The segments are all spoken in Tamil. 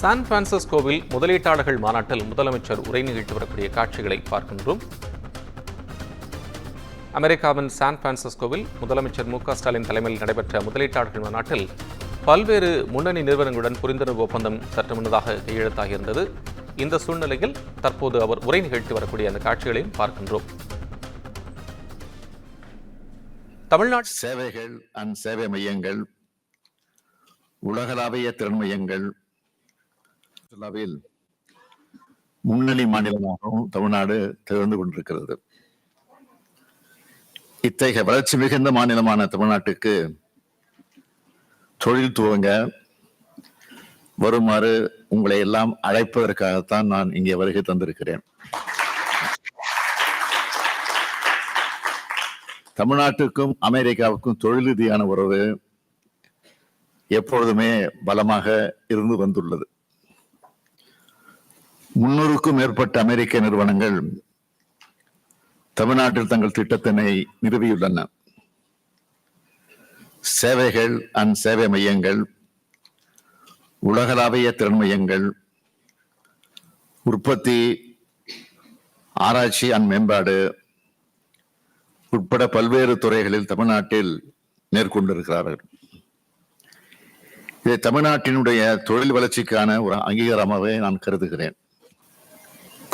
சான் பிரான்சிஸ்கோவில் முதலீட்டாளர்கள் மாநாட்டில் முதலமைச்சர் உரை நிகழ்த்தி வரக்கூடிய காட்சிகளை பார்க்கின்றோம். அமெரிக்காவின் சான் பிரான்சிஸ்கோவில் முதலமைச்சர் மு.க.ஸ்டாலின் தலைமையில் நடைபெற்ற முதலீட்டாளர்கள் மாநாட்டில் பல்வேறு முன்னணி நிறுவனங்களுடன் புரிந்துணர்வு ஒப்பந்தம் சற்று முன்னதாக கையெழுத்தாகியிருந்தது. இந்த சூழ்நிலையில் தற்போது அவர் உரை நிகழ்த்தி வரக்கூடிய அந்த காட்சிகளையும் பார்க்கின்றோம். தமிழ்நாட்டு சேவைகள் அண்ட் சேவை மையங்கள், உலகளாவிய திறன் மையங்கள் முன்னணி மாநிலமாகவும் தமிழ்நாடு திகழ்ந்து கொண்டிருக்கிறது. இத்தகைய வளர்ச்சி மிகுந்த மாநிலமான தமிழ்நாட்டுக்கு தொழில் துவங்க வருமாறு உங்களை எல்லாம் அழைப்பதற்காகத்தான் நான் இங்கே வருகை தந்திருக்கிறேன். தமிழ்நாட்டுக்கும் அமெரிக்காவுக்கும் தொழில் ரீதியான உறவு எப்பொழுதுமே பலமாக இருந்து வந்துள்ளது. 300க்கும் மேற்பட்ட அமெரிக்க நிறுவனங்கள் தமிழ்நாட்டில் தங்கள் திட்டத்தினை நிறுவியுள்ளன. சேவைகள் அண்ட் சேவை மையங்கள், உலகளாவிய திறன் மையங்கள், உற்பத்தி, ஆராய்ச்சி அண்ட் மேம்பாடு உட்பட பல்வேறு துறைகளில் தமிழ்நாட்டில் மேற்கொண்டிருக்கிறார்கள். இதை தமிழ்நாட்டினுடைய தொழில் வளர்ச்சிக்கான ஒரு அங்கீகாரமாகவே நான் கருதுகிறேன்.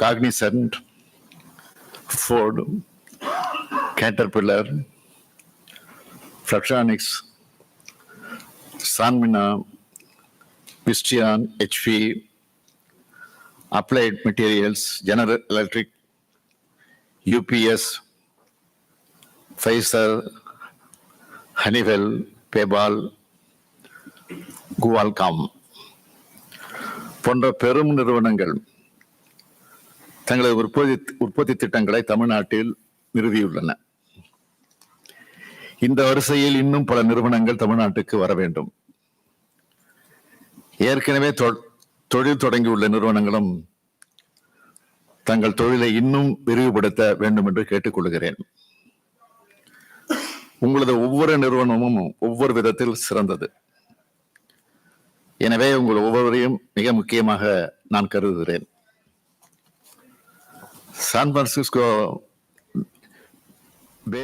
Cognizant, Ford, Caterpillar, Flextronics, Sanmina, Visteon, HP, Applied Materials, General Electric, UPS, Pfizer, Honeywell, PayPal, Qualcomm போன்ற பெரும் நிறுவனங்கள் தங்களது உற்பத்தி திட்டங்களை தமிழ்நாட்டில் நிறுவியுள்ளன. இந்த வரிசையில் இன்னும் பல நிறுவனங்கள் தமிழ்நாட்டுக்கு வர வேண்டும். ஏற்கனவே தொழில் தொடங்கியுள்ள நிறுவனங்களும் தங்கள் தொழிலை இன்னும் விரிவுபடுத்த வேண்டும் என்று கேட்டுக்கொள்கிறேன். உங்களது ஒவ்வொரு நிறுவனமும் ஒவ்வொரு விதத்தில் சிறந்தது. எனவே உங்கள் ஒவ்வொருவரையும் மிக முக்கியமாக நான் கருதுகிறேன். சான் பிரான்சிஸ்கோ பே